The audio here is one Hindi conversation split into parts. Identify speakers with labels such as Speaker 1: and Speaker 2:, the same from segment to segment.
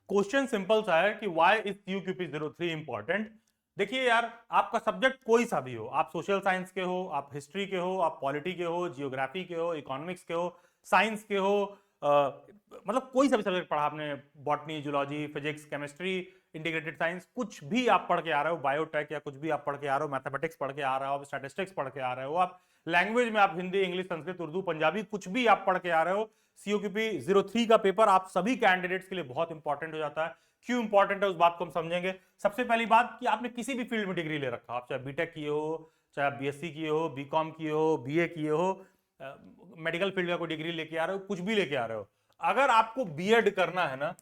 Speaker 1: क्वेश्चन सिंपल सा है कि व्हाई इज CUPP03 इंपॉर्टेंट। देखिए यार, आपका सब्जेक्ट कोई सा भी हो, आप सोशल साइंस के हो, आप हिस्ट्री के हो, आप पॉलिटी के हो, जियोग्राफी के हो, इकोनॉमिक्स के हो, साइंस के हो, मतलब कोई सा भी सब्जेक्ट पढ़ा आपने, botany, zoology, physics, chemistry, integrated science, कुछ भी आप पढ़ के आ रहे हो, बायोटेक या कुछ भी आप पढ़ के आ रहे हो, मैथमेटिक्स पढ़ के आ रहे हो, आप स्टैटिस्टिक्स पढ़ के आ रहे हो, आप लैंग्वेज में आप हिंदी, इंग्लिश, संस्कृत, उर्दू, पंजाबी, कुछ भी आप पढ़ के आ रहे हो, CUPP03 का पेपर आप सभी कैंडिडेट्स के लिए बहुत इंपॉर्टेंट हो जाता है। क्यों इंपॉर्टेंट है उस बात को हम समझेंगे। सबसे पहली बात कि आपने किसी भी फील्ड में डिग्री ले रखा, आप चाहे बीटेक किए हो, चाहे आप BSc किए हो, बीकॉम किए हो, BA किए हो, मेडिकल फील्ड का कोई डिग्री लेके आ रहे हो, कुछ भी लेके आ रहे हो, अगर आपको बीएड करना है ना,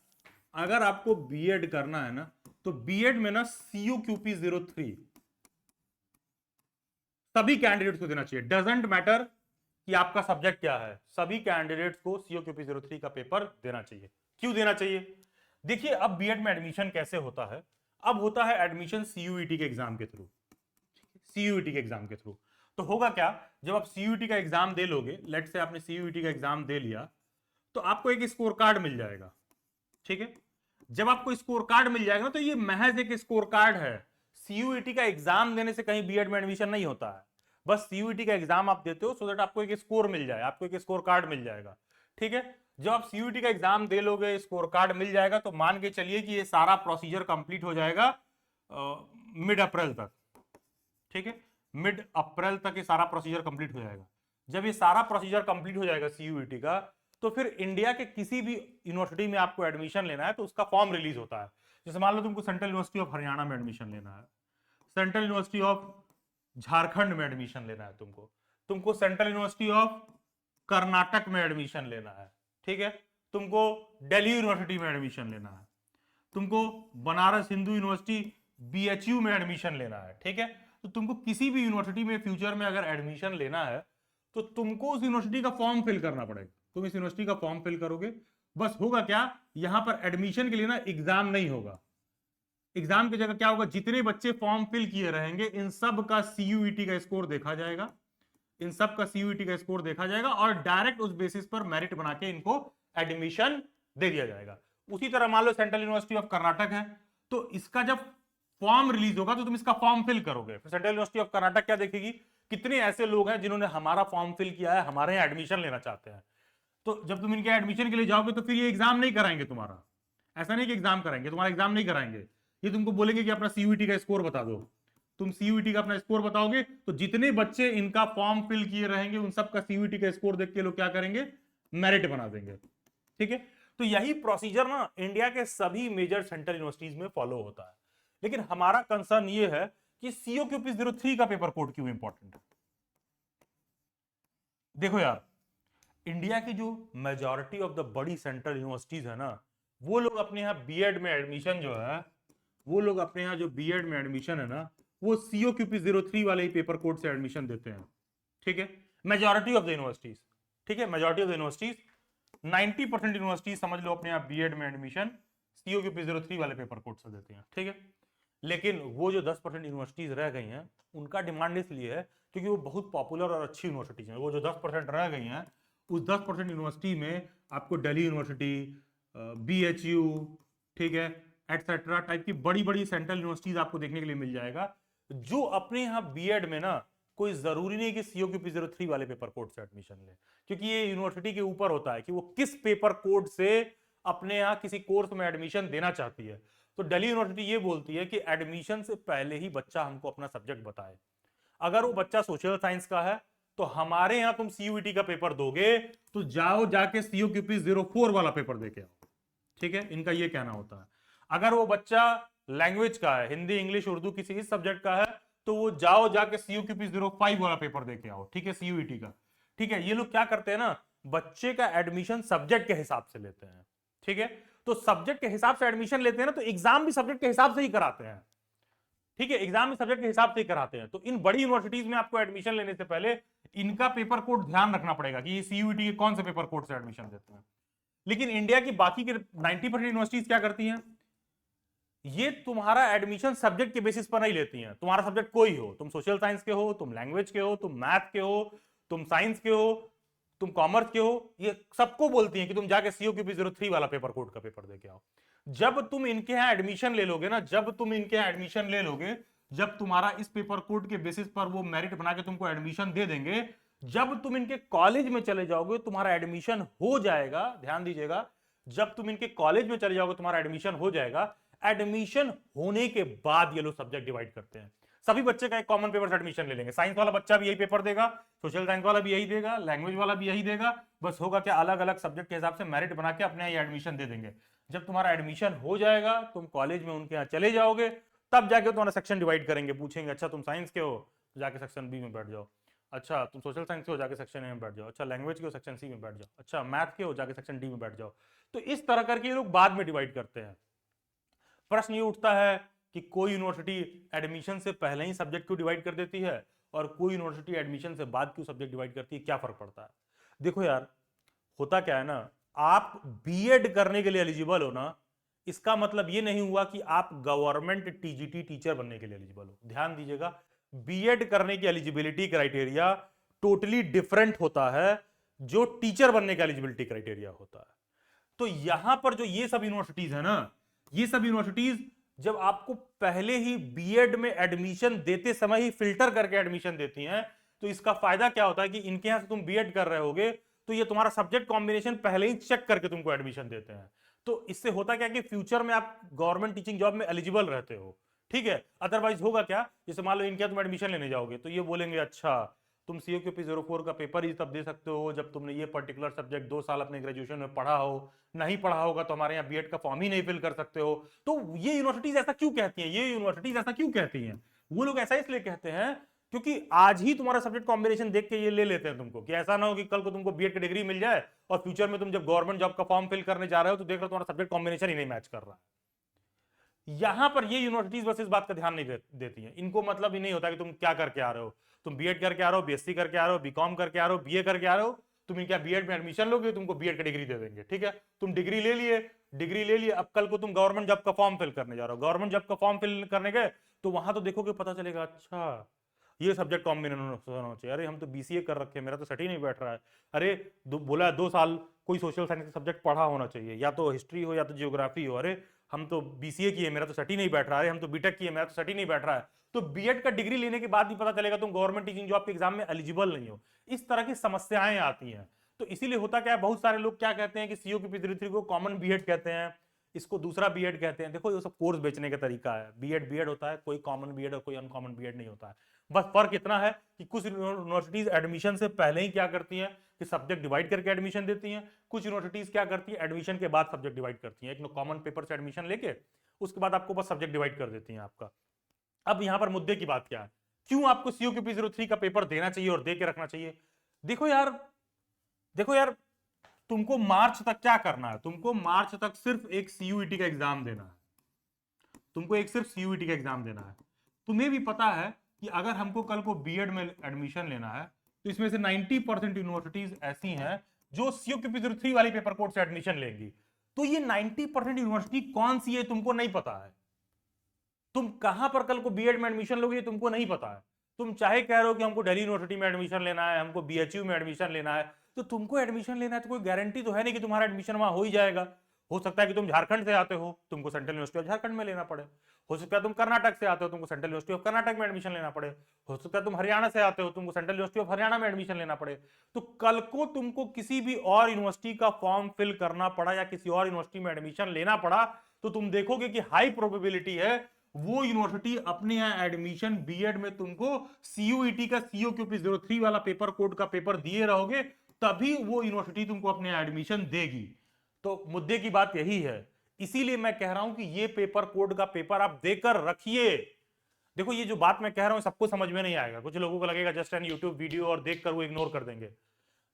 Speaker 1: अगर आपको बीएड करना है ना, तो बीएड में ना CUPP03 सभी कैंडिडेट्स को देना चाहिए। डजंट मैटर कि आपका सब्जेक्ट क्या है, सभी कैंडिडेट्स को CUPP03 का पेपर देना चाहिए। क्यों देना चाहिए? देखिए, अब बीएड में एडमिशन कैसे होता है। अब होता है एडमिशन CUET के एग्जाम के थ्रू, CUET के एग्जाम के थ्रू। तो होगा क्या, जब आप CUET का एग्जाम दे लोगे, लेट से आपने CUET का एग्जाम दे लिया, तो आपको एक स्कोर कार्ड मिल जाएगा। ठीक है, जब आपको स्कोर कार्ड मिल जाएगा तो ये महज एक स्कोर कार्ड है। CUET का एग्जाम देने से कहीं बीएड में एडमिशन नहीं होता है। बस CUET का एग्जाम आप देते हो सो दैट आपको एक स्कोर मिल जाए, आपको एक स्कोर कार्ड मिल जाएगा। ठीक है, जब आप CUET का एग्जाम दे लोगे, स्कोर कार्ड मिल जाएगा, तो मान के चलिए कि ये सारा प्रोसीजर कंप्लीट हो जाएगा मिड अप्रैल तक। ठीक है, मिड अप्रैल तक ये सारा प्रोसीजर कंप्लीट हो जाएगा। जब ये सारा प्रोसीजर कंप्लीट हो जाएगा CUET का, तो फिर इंडिया के किसी भी यूनिवर्सिटी में आपको एडमिशन लेना है तो उसका फॉर्म रिलीज होता है। जैसे मान लो तुमको सेंट्रल यूनिवर्सिटी ऑफ हरियाणा में एडमिशन लेना है, सेंट्रल यूनिवर्सिटी ऑफ झारखंड में एडमिशन लेना है, तुमको तुमको सेंट्रल यूनिवर्सिटी ऑफ कर्नाटक में एडमिशन लेना है, ठीक है, तुमको दिल्ली यूनिवर्सिटी में एडमिशन लेना है, तुमको बनारस हिंदू यूनिवर्सिटी BHU में एडमिशन लेना है। ठीक है, तो तुमको किसी भी यूनिवर्सिटी में फ्यूचर में अगर एडमिशन लेना है तो तुमको उस यूनिवर्सिटी का फॉर्म फिल करना पड़ेगा। तुम इस यूनिवर्सिटी का फॉर्म फिल करोगे, बस होगा क्या, यहां पर एडमिशन के लिए ना एग्जाम नहीं होगा। एग्जाम की जगह क्या होगा, जितने बच्चे फॉर्म फिल किए रहेंगे इन सब का CUET का स्कोर देखा जाएगा, इन सब का CUET का स्कोर देखा जाएगा और डायरेक्ट उस बेसिस पर मेरिट बना के इनको एडमिशन दे दिया जाएगा। उसी तरह मान लो सेंट्रल यूनिवर्सिटी ऑफ कर्नाटक है, तो इसका जब फॉर्म रिलीज होगा तो तुम इसका फॉर्म फिल करोगे। सेंट्रल यूनिवर्सिटी ऑफ कर्नाटक क्या देखेगी, कितने ऐसे लोग हैं जिन्होंने हमारा फॉर्म फिल किया है, हमारे यहाँ एडमिशन लेना चाहते हैं। तो जब तुम इनके एडमिशन के लिए जाओगे तो फिर ये एग्जाम नहीं कराएंगे तुम्हारा, ऐसा नहीं कि एग्जाम कराएंगे, तुम्हारा एग्जाम नहीं कराएंगे, ये तुमको बोलेंगे कि अपना CUET का स्कोर बता दो। तुम CUET का अपना स्कोर बताओगे तो जितने बच्चे इनका फॉर्म फिल किए रहेंगे उन सब का CUET का स्कोर देख के लोग क्या करेंगे, मेरिट बना देंगे। ठीक है, तो यही प्रोसीजर ना इंडिया के सभी मेजर सेंट्रल यूनिवर्सिटीज में फॉलो होता है। लेकिन हमारा कंसर्न ये है कि CUPP03 का पेपर कोड क्यों इंपॉर्टेंट है। देखो यार, इंडिया की जो मेजॉरिटी ऑफ द बड़ी सेंट्रल यूनिवर्सिटीज है ना, वो लोग अपने यहाँ बीएड में एडमिशन जो है, वो लोग अपने यहाँ जो बीएड में एडमिशन है ना, वो CUPP03 वाले ही पेपर कोड से एडमिशन देते हैं। ठीक है, मेजॉरिटी ऑफ द यूनिवर्सिटीज, ठीक है, majority of the universities, 90% universities समझ लो अपने यहाँ बीएड में एडमिशन CUPP03 वाले पेपर कोड से देते हैं। ठीक है, लेकिन वो जो 10% यूनिवर्सिटीज रह गई हैं उनका डिमांड इसलिए है क्योंकि वो बहुत पॉपुलर और अच्छी यूनिवर्सिटीज हैं। वो जो 10% रह गई हैं, उस 10% यूनिवर्सिटी में आपको दिल्ली यूनिवर्सिटी, BHU, ठीक है, एटसेट्रा टाइप की बड़ी बड़ी सेंट्रल यूनिवर्सिटीज आपको देखने के लिए मिल जाएगा, जो अपने यहाँ बीएड में ना कोई जरूरी नहीं कि CUPP03 वाले पेपर कोड से एडमिशन ले, क्योंकि ये यूनिवर्सिटी के ऊपर होता है कि वो किस पेपर कोड से अपने यहाँ किसी कोर्स में एडमिशन देना चाहती है। तो दिल्ली यूनिवर्सिटी ये बोलती है कि एडमिशन से पहले ही बच्चा हमको अपना सब्जेक्ट बताए। अगर वो बच्चा सोशल साइंस का है तो हमारे यहां तुम CUET का पेपर दोगे तो जाओ जाके CUPP04 वाला पेपर देके आओ। ठीक है, इनका ये कहना होता है। अगर वो बच्चा लैंग्वेज का है, हिंदी, इंग्लिश, उर्दू किसी भी सब्जेक्ट का है, तो वो जाओ जाके CUPP05 वाला पेपर देके आओ। ठीक है, CUET का। ठीक है, ये लोग क्या करते हैं ना, बच्चे का एडमिशन सब्जेक्ट के हिसाब से लेते हैं। ठीक है, तो सब्जेक्ट के हिसाब से एडमिशन लेते हैं ना, तो एग्जाम भी सब्जेक्ट के हिसाब से ही कराते हैं। ठीक है, एग्जाम में सब्जेक्ट के हिसाब से ही कराते हैं। तो इन बड़ी यूनिवर्सिटीज में आपको एडमिशन लेने से पहले इनका पेपर कोड ध्यान रखना पड़ेगा कि ये CUET के कौन से पेपर कोड से एडमिशन देते हैं। लेकिन इंडिया की बाकी के 90% यूनिवर्सिटीज क्या करती हैं, ये तुम्हारा एडमिशन सब्जेक्ट के बेसिस पर नहीं लेती हैं। तुम्हारा सब्जेक्ट कोई हो, तुम सोशल साइंस के हो, तुम लैंग्वेज के हो, तुम मैथ के हो, तुम साइंस के हो, तुम कॉमर्स के हो, ये सबको बोलती हैं कि तुम जाके CUPP03 वाला पेपर कोड का पेपर देके आओ। जब तुम इनके यहाँ एडमिशन ले लोगे ना, जब तुम इनके यहाँ एडमिशन ले लोगे, जब तुम्हारा इस पेपर कोड के बेसिस पर वो मेरिट बना के तुमको एडमिशन दे देंगे, जब तुम इनके कॉलेज में चले जाओगे तुम्हारा एडमिशन हो जाएगा, ध्यान दीजिएगा, जब तुम इनके कॉलेज में चले जाओगे तुम्हारा एडमिशन हो जाएगा। एडमिशन होने के बाद ये लोग सब्जेक्ट डिवाइड करते हैं। सभी बच्चे का एक कॉमन पेपर से एडमिशन ले लेंगे, साइंस वाला बच्चा भी यही पेपर देगा, सोशल साइंस वाला भी यही देगा, लैंग्वेज वाला भी यही देगा, बस होगा क्या, अलग अलग सब्जेक्ट के हिसाब से मेरिट बना के अपने यहाँ एडमिशन दे देंगे। जब तुम्हारा एडमिशन हो जाएगा, तुम कॉलेज में उनके यहाँ चले जाओगे, तब जाके तुम्हारा सेक्शन डिवाइड करेंगे, पूछेंगे अच्छा तुम साइंस के हो तो जाके सेक्शन बी में बैठ जाओ, अच्छा तुम सोशल साइंस के हो जाके सेक्शन ए में बैठ जाओ, अच्छा लैंग्वेज के हो सेक्शन सी में बैठ जाओ, अच्छा मैथ के हो जाके सेक्शन डी में बैठ जाओ। तो इस तरह करके ये लोग बाद में डिवाइड करते हैं। प्रश्न ये उठता है कि कोई यूनिवर्सिटी एडमिशन से पहले ही सब्जेक्ट क्यों डिवाइड कर देती है और कोई यूनिवर्सिटी एडमिशन से बाद क्यों सब्जेक्ट डिवाइड करती है, क्या फर्क पड़ता है? देखो यार, होता क्या है ना, आप बीएड करने के लिए एलिजिबल हो ना, इसका मतलब ये नहीं हुआ कि आप गवर्नमेंट टीजीटी टीचर बनने के लिए एलिजिबल हो। ध्यान दीजिएगा, बीएड करने की एलिजिबिलिटी क्राइटेरिया टोटली डिफरेंट होता है जो टीचर बनने का एलिजिबिलिटी क्राइटेरिया होता है। तो यहां पर जो ये सब यूनिवर्सिटीज है ना, ये सब यूनिवर्सिटीज जब आपको पहले ही बीएड में एडमिशन देते समय ही फिल्टर करके एडमिशन देती हैं, तो इसका फायदा क्या होता है कि इनके यहां से तुम बीएड कर रहे होगे तो ये तुम्हारा सब्जेक्ट कॉम्बिनेशन पहले ही चेक करके तुमको एडमिशन देते हैं। तो इससे होता क्या कि फ्यूचर में आप गवर्नमेंट टीचिंग जॉब में एलिजिबल रहते हो, ठीक है। अदरवाइज होगा क्या, जैसे मान लो इनके तुम एडमिशन लेने जाओगे तो ये बोलेंगे अच्छा तुम COQP 04 का पेपर ही तब दे सकते हो जब तुमने ये पर्टिकुलर सब्जेक्ट 2 साल अपने ग्रेजुएशन में पढ़ा हो, नहीं पढ़ा होगा तो हमारे यहाँ बीएड का फॉर्म ही नहीं फिल कर सकते हो। तो ये यूनिवर्सिटीज ऐसा क्यों कहती हैं, ये यूनिवर्सिटीज ऐसा क्यों कहती हैं? वो लोग ऐसा इसलिए कहते हैं क्योंकि आज ही तुम्हारा सब्जेक्ट कॉम्बिनेशन देख के ये ले लेते हैं तुमको, कि ऐसा ना हो कि कल को तुमको बीएड की डिग्री मिल जाए और फ्यूचर में तुम जब गवर्नमेंट जॉब का फॉर्म फिल करने जा रहे हो तो देख रहे हो तुम्हारा सब्जेक्ट कॉम्बिनेशन ही नहीं मैच कर रहा है। यहां पर ये यूनिवर्सिटीज बस इस बात का ध्यान नहीं देती हैं। इनको मतलब ही नहीं होता कि तुम क्या करके आ रहे हो, तुम बीएड करके आ रहे हो, बीएससी करके आ रहे हो, बीकॉम करके आ रहे हो, बीए करके आ रहे हो, तुम क्या बीएड में एडमिशन लोगे, तुमको बीएड का डिग्री दे देंगे, ठीक है। तुम डिग्री ले लिए, अब कल को तुम गवर्नमेंट जॉब का फॉर्म फिल करने जा रहे हो, गवर्नमेंट जॉब का फॉर्म फिल करने गए तो वहां तो देखोगे, पता चलेगा अच्छा ये सब्जेक्ट कॉम्बिनेशन होना चाहिए, अरे हम तो बीसीए कर रखे हैं, मेरा तो सेट ही नहीं बैठ रहा है, अरे बोला 2 साल कोई सोशल साइंस का सब्जेक्ट पढ़ा होना चाहिए, या तो हिस्ट्री हो या तो जियोग्राफी हो, अरे हम तो बीसीए किए मेरा तो सेट ही नहीं बैठ रहा है, हम तो बीटेक किए मेरा तो सेट ही नहीं बैठ रहा है। तो बीएड का डिग्री लेने के बाद भी पता चलेगा तुम गवर्नमेंट टीचिंग जॉब के एग्जाम में एलिजिबल नहीं हो। इस तरह की समस्याएं आती हैं। तो इसीलिए होता क्या है, बहुत सारे लोग क्या कहते हैं कि COQP 03 को कॉमन बीएड कहते हैं, इसको दूसरा बीएड कहते हैं। देखो ये सब कोर्स बेचने का तरीका है, बीएड होता है, कोई कॉमन बीएड और कोई अनकॉमन बीएड नहीं होता है। बस फर्क इतना है कि कुछ यूनिवर्सिटीज एडमिशन से पहले ही क्या करती हैं कि सब्जेक्ट डिवाइड करके एडमिशन देती हैं, कुछ यूनिवर्सिटीज क्या करती हैं एडमिशन के बाद सब्जेक्ट डिवाइड करती हैं। एक कॉमन पेपर से एडमिशन लेके उसके बाद आपको बस सब्जेक्ट डिवाइड कर देती हैं आपका। अब यहां पर मुद्दे की बात क्या है, क्यों आपको COQP 03 का पेपर देना चाहिए और दे के रखना चाहिए? देखो यार, तुमको मार्च तक क्या करना है, तुमको मार्च तक सिर्फ एक CUET का एग्जाम देना है, तुमको एक सिर्फ CUET का एग्जाम देना है। तुम्हें भी पता है कि अगर हमको कल को बीएड में एडमिशन लेना है तो इसमें से 90% यूनिवर्सिटीज ऐसी हैं जो COQP 03 वाली पेपर कोड से एडमिशन लेंगी। तो ये 90% यूनिवर्सिटी कौन सी है तुमको नहीं पता है, तुम कहां पर कल को बीएड में एडमिशन लोगे तुमको नहीं पता है। तुम चाहे कह रहे हो कि हमको दिल्ली यूनिवर्सिटी में एडमिशन लेना है, हमको BHU में एडमिशन लेना है, तो तुमको एडमिशन लेना है तो कोई गारंटी तो है नहीं कि तुम्हारा एडमिशन वहां हो ही जाएगा। हो सकता है कि तुम झारखंड से आते हो, तुमको सेंट्रल यूनिवर्सिटी ऑफ झारखंड में लेना पड़े, हो सकता है तुम कर्नाटक से आते हो, तुमको सेंट्रल यूनिवर्सिटी ऑफ कर्नाटक में एडमिशन लेना पड़े, हो सकता है तुम हरियाणा से आते हो, तुमको सेंट्रल यूनिवर्सिटी ऑफ हरियाणा में एडमिशन लेना पड़े। तो कल को तुमको किसी भी और यूनिवर्सिटी का फॉर्म फिल करना पड़ा या किसी और यूनिवर्सिटी में एडमिशन लेना पड़ा तो तुम देखोगे कि हाई प्रोबेबिलिटी है वो यूनिवर्सिटी अपने यहां एडमिशन बीएड में तुमको CUET का COQP 03 वाला पेपर कोड का पेपर दिए रहोगे तभी वो यूनिवर्सिटी तुमको अपने एडमिशन देगी। तो मुद्दे की बात यही है, इसीलिए मैं कह रहा हूं कि ये पेपर कोड का पेपर आप देकर रखिए। देखो ये जो बात मैं कह रहा हूं सबको समझ में नहीं आएगा, कुछ लोगों को लगेगा जस्ट एन यूट्यूब वीडियो और देखकर वो इग्नोर कर देंगे।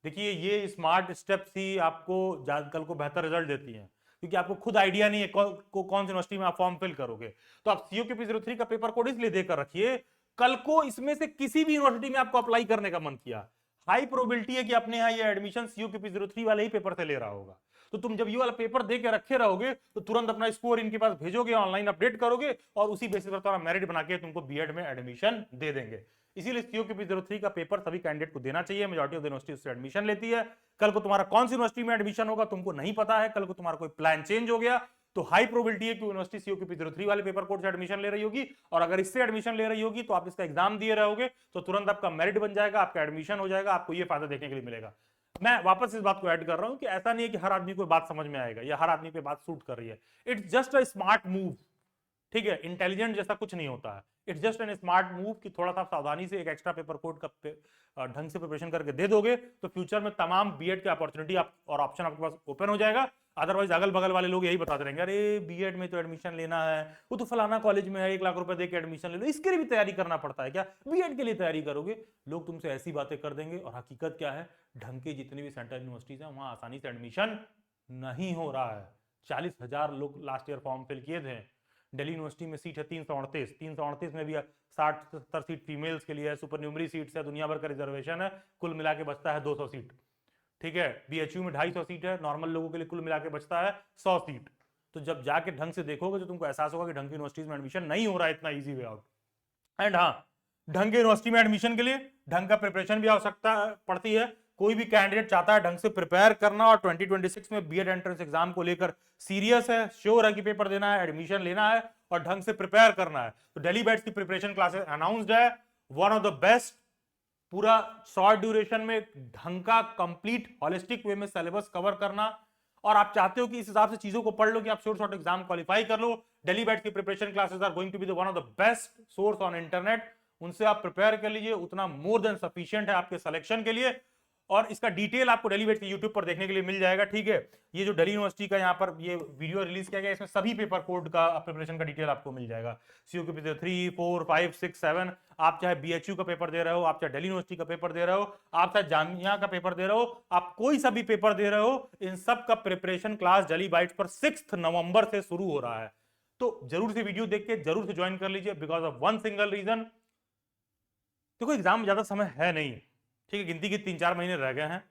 Speaker 1: देखिए ये स्मार्ट स्टेप्स ही आपको कल को बेहतर रिजल्ट देती हैं, क्योंकि आपको खुद आइडिया नहीं है कौन सी यूनिवर्सिटी में आप फॉर्म फिल करोगे। तो आप COQP 03 का पेपर कोड इसलिए देकर रखिए, कल को इसमें से किसी भी यूनिवर्सिटी में आपको अप्लाई करने का मन किया, हाई प्रोबेबिलिटी है कि अपने यहाँ ये एडमिशन COQP 03 वाले ही पेपर से ले रहा होगा। तो तुम जब ये वाला पेपर दे के रखे रहोगे तो तुरंत अपना स्कोर इनके पास भेजोगे, ऑनलाइन अपडेट करोगे और उसी बेसिस पर तुम्हारा मेरिट बना के तुमको बीएड में एडमिशन दे देंगे। इसीलिए COQP 03 का पेपर सभी कैंडिडेट को देना चाहिए। मेजॉरिटी ऑफ द यूनिवर्सिटी उससे एडमिशन लेती है। कल को तुम्हारा कौन सी यूनिवर्सिटी में एडमिशन होगा तुमको नहीं पता है, कल को तुम्हारा कोई प्लान चेंज हो गया तो हाई प्रोबेबिलिटी है कि यूनिवर्सिटी COQP03 वाले पेपर कोड से एडमिशन ले रही होगी, और अगर इससे एडमिशन ले रही होगी तो आप इसका एग्जाम दिए रहोगे तो तुरंत आपका मेरिट बन जाएगा, आपका एडमिशन हो जाएगा, आपको ये फायदा देखने के लिए मिलेगा। मैं वापस इस बात को ऐड कर रहा हूं कि ऐसा नहीं है कि हर आदमी को बात समझ में आएगा या हर आदमी पे बात सूट कर रही है। It's just a smart move, ठीक है, इंटेलिजेंट जैसा कुछ नहीं होता है, it's just an smart move कि थोड़ा सा सावधानी से एक एक्स्ट्रा पेपर कोड का ढंग से प्रिपरेशन करके दे दोगे तो फ्यूचर में तमाम बीएड की अपॉर्चुनिटी और ऑप्शन आपके पास ओपन हो जाएगा। अदरवाइज अगल बगल वाले लोग यही बताते रहेंगे, अरे बीएड में तो एडमिशन लेना है, वो तो फलाना कॉलेज में है, 1 लाख रुपए दे के एडमिशन ले लो, इसके लिए भी तैयारी करना पड़ता है क्या, बीएड के लिए तैयारी करोगे। लोग तुमसे ऐसी बातें कर देंगे, और हकीकत क्या है, ढंग के जितनी भी सेंट्रल यूनिवर्सिटीज है वहां आसानी से एडमिशन नहीं हो रहा है। 40,000 लोग लास्ट ईयर फॉर्म फिल किए थे। दिल्ली यूनिवर्सिटी में सीट है 338 में भी 60-70 सीट फीमेल्स के लिए है, सुपर न्यूमरी सीट्स है, दुनिया भर का रिजर्वेशन है, कुल मिला के बचता है 200 सीट, ठीक है। बीएचयू में 250 सीट है, नॉर्मल लोगों के लिए कुल मिला के बचता है 100 सीट। तो जब जाके ढंग से देखोगे तो तुमको एहसास होगा कि ढंग की यूनिवर्सिटीज में एडमिशन नहीं हो रहा है इतना इजी वे आउट। एंड हाँ, ढंग की यूनिवर्सिटी में एडमिशन के लिए ढंग का प्रिपरेशन भी आवश्यकता पड़ती है। कोई भी कैंडिडेट चाहता है ढंग से प्रिपेयर करना और 2026 में बीएड एंट्रेंस एग्जाम को लेकर सीरियस है, श्योर है कि पेपर देना है, एडमिशन लेना है और ढंग से प्रिपेयर करना है, तो दिल्ली बैट्स की प्रिपरेशन क्लासेस अनाउंस्ड है, वन ऑफ द बेस्ट, पूरा शॉर्ट ड्यूरेशन में ढंग का कंप्लीट हॉलिस्टिक वे में सिलेबस कवर करना, और आप चाहते हो कि इस हिसाब से चीजों को पढ़ लो कि आप श्योर शॉर्ट एग्जाम क्वालिफाई कर लो। दिल्ली बैट्स की preparation classes are going to be the one of the best source on internet, उनसे आप प्रिपेयर कर लीजिए, उतना मोर देन सफिशिएंट है आपके सिलेक्शन के लिए। और इसका डिटेल आपको दिल्ली बैट्स के यूट्यूब पर देखने के लिए मिल जाएगा, ठीक है। ये जो दिल्ली यूनिवर्सिटी का यहाँ पर ये वीडियो रिलीज किया गया, इसमें सभी पेपर कोड का प्रिपरेशन का डिटेल आपको मिल जाएगा, COQP 3, 4, 5, 6, 7। आप चाहे बीएचयू का पेपर दे रहे हो, आप चाहे दिल्ली यूनिवर्सिटी का पेपर दे रहे हो, आप चाहे जामिया का पेपर दे रहे हो, आप कोई सा भी पेपर दे रहे हो, इन सब का प्रिपरेशन क्लास दिल्ली बाइट्स पर 6 नवंबर से शुरू हो रहा है। तो जरूर से वीडियो देख के जरूर से ज्वाइन कर लीजिए, because of one single reason. देखो एग्जाम में ज्यादा समय है नहीं, ठीक है, गिनती के 3-4 महीने रह गए हैं।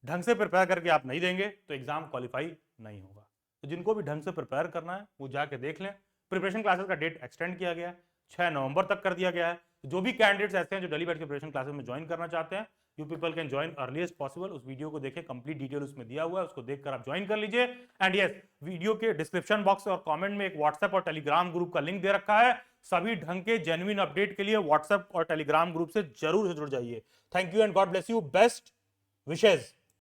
Speaker 1: ढंग से प्रिपेयर करके आप नहीं देंगे तो एग्जाम क्वालिफाई नहीं होगा। तो जिनको भी ढंग से प्रिपेयर करना है वो जाके देख लें। प्रिपरेशन क्लासेस का डेट एक्सटेंड किया गया है, 6 नवंबर तक कर दिया गया है। जो भी कैंडिडेट्स ऐसे हैं जो दिल्ली बैट्स की प्रिपरेशन क्लासेस में ज्वाइन करना चाहते हैं, you people can join earliest possible. उस वीडियो को देखें, कंप्लीट डिटेल उसमें दिया हुआ है, उसको देखकर आप ज्वाइन कर लीजिए। एंड यस, वीडियो के डिस्क्रिप्शन बॉक्स और कमेंट में एक व्हाट्सएप और टेलीग्राम ग्रुप का लिंक दे रखा है। सभी ढंग के जेन्युइन अपडेट के लिए व्हाट्सएप और टेलीग्राम ग्रुप से जरूर जुड़ जाइए। Thank you and God bless you, best wishes.